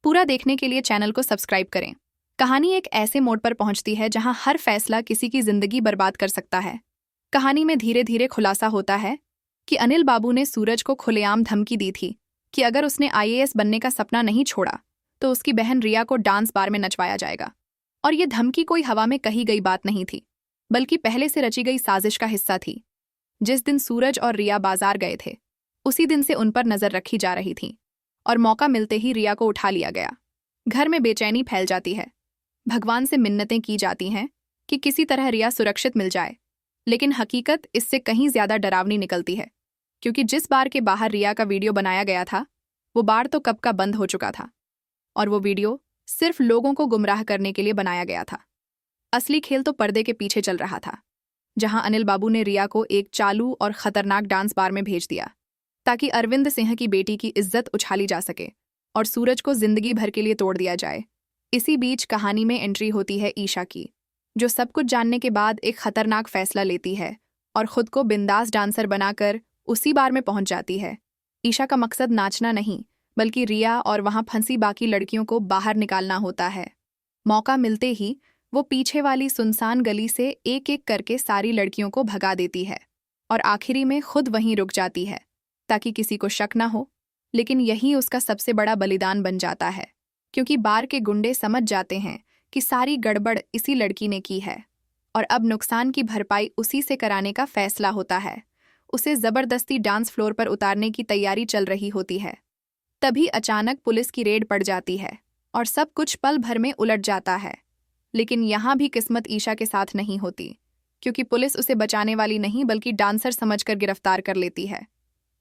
पूरा देखने के लिए चैनल को सब्सक्राइब करें। कहानी एक ऐसे मोड़ पर पहुंचती है जहां हर फैसला किसी की जिंदगी बर्बाद कर सकता है। कहानी में धीरे धीरे खुलासा होता है कि अनिल बाबू ने सूरज को खुलेआम धमकी दी थी कि अगर उसने आईएएस बनने का सपना नहीं छोड़ा तो उसकी बहन रिया को डांस बार में नचवाया जाएगा। और ये धमकी कोई हवा में कही गई बात नहीं थी, बल्कि पहले से रची गई साजिश का हिस्सा थी। जिस दिन सूरज और रिया बाजार गए थे, उसी दिन से उन पर नजर रखी जा रही थी और मौका मिलते ही रिया को उठा लिया गया। घर में बेचैनी फैल जाती है। भगवान से मिन्नतें की जाती हैं कि किसी तरह रिया सुरक्षित मिल जाए, लेकिन हकीकत इससे कहीं ज्यादा डरावनी निकलती है, क्योंकि जिस बार के बाहर रिया का वीडियो बनाया गया था, वो बार तो कब का बंद हो चुका था और वो वीडियो सिर्फ लोगों को गुमराह करने के लिए बनाया गया था। असली खेल तो पर्दे के पीछे चल रहा था, जहां अनिल बाबू ने रिया को एक चालू और खतरनाक डांस बार में भेज दिया ताकि अरविंद सिंह की बेटी की इज्जत उछाली जा सके और सूरज को जिंदगी भर के लिए तोड़ दिया जाए। इसी बीच कहानी में एंट्री होती है ईशा की, जो सब कुछ जानने के बाद एक खतरनाक फैसला लेती है और खुद को बिंदास डांसर बनाकर उसी बार में पहुंच जाती है। ईशा का मकसद नाचना नहीं, बल्कि रिया और वहां फंसी बाकी लड़कियों को बाहर निकालना होता है। मौका मिलते ही वो पीछे वाली सुनसान गली से एक एक करके सारी लड़कियों को भगा देती है और आखिरी में खुद वहीं रुक जाती है ताकि किसी को शक ना हो। लेकिन यही उसका सबसे बड़ा बलिदान बन जाता है, क्योंकि बार के गुंडे समझ जाते हैं कि सारी गड़बड़ इसी लड़की ने की है और अब नुकसान की भरपाई उसी से कराने का फैसला होता है। उसे जबरदस्ती डांस फ्लोर पर उतारने की तैयारी चल रही होती है। तभी अचानक पुलिस की रेड पड़ जाती है और सब कुछ पल भर में उलट जाता है। लेकिन यहाँ भी किस्मत ईशा के साथ नहीं होती, क्योंकि पुलिस उसे बचाने वाली नहीं बल्कि डांसर समझकर गिरफ्तार कर लेती है।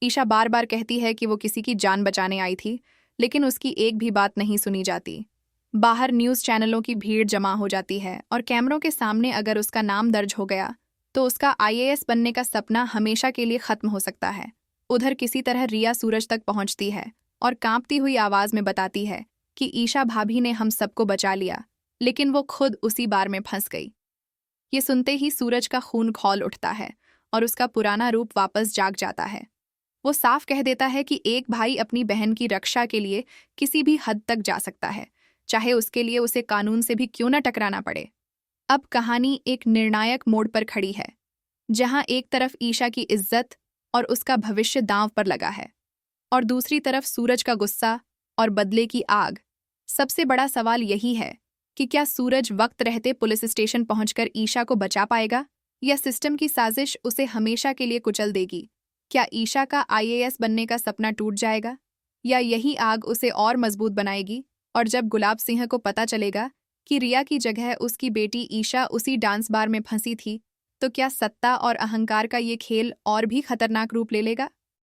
ईशा बार बार कहती है कि वो किसी की जान बचाने आई थी, लेकिन उसकी एक भी बात नहीं सुनी जाती। बाहर न्यूज़ चैनलों की भीड़ जमा हो जाती है और कैमरों के सामने अगर उसका नाम दर्ज हो गया तो उसका आईएएस बनने का सपना हमेशा के लिए खत्म हो सकता है। उधर किसी तरह रिया सूरज तक पहुंचती है और कांपती हुई आवाज में बताती है कि ईशा भाभी ने हम सबको बचा लिया, लेकिन वो खुद उसी बार में फंस गई। ये सुनते ही सूरज का खून खौल उठता है और उसका पुराना रूप वापस जाग जाता है। वो साफ कह देता है कि एक भाई अपनी बहन की रक्षा के लिए किसी भी हद तक जा सकता है, चाहे उसके लिए उसे कानून से भी क्यों न टकराना पड़े। अब कहानी एक निर्णायक मोड़ पर खड़ी है, जहां एक तरफ ईशा की इज्जत और उसका भविष्य दांव पर लगा है और दूसरी तरफ सूरज का गुस्सा और बदले की आग। सबसे बड़ा सवाल यही है कि क्या सूरज वक्त रहते पुलिस स्टेशन पहुंचकर ईशा को बचा पाएगा, या सिस्टम की साजिश उसे हमेशा के लिए कुचल देगी। क्या ईशा का आईएएस बनने का सपना टूट जाएगा, या यही आग उसे और मजबूत बनाएगी। और जब गुलाब सिंह को पता चलेगा कि रिया की जगह उसकी बेटी ईशा उसी डांस बार में फंसी थी, तो क्या सत्ता और अहंकार का ये खेल और भी खतरनाक रूप ले लेगा।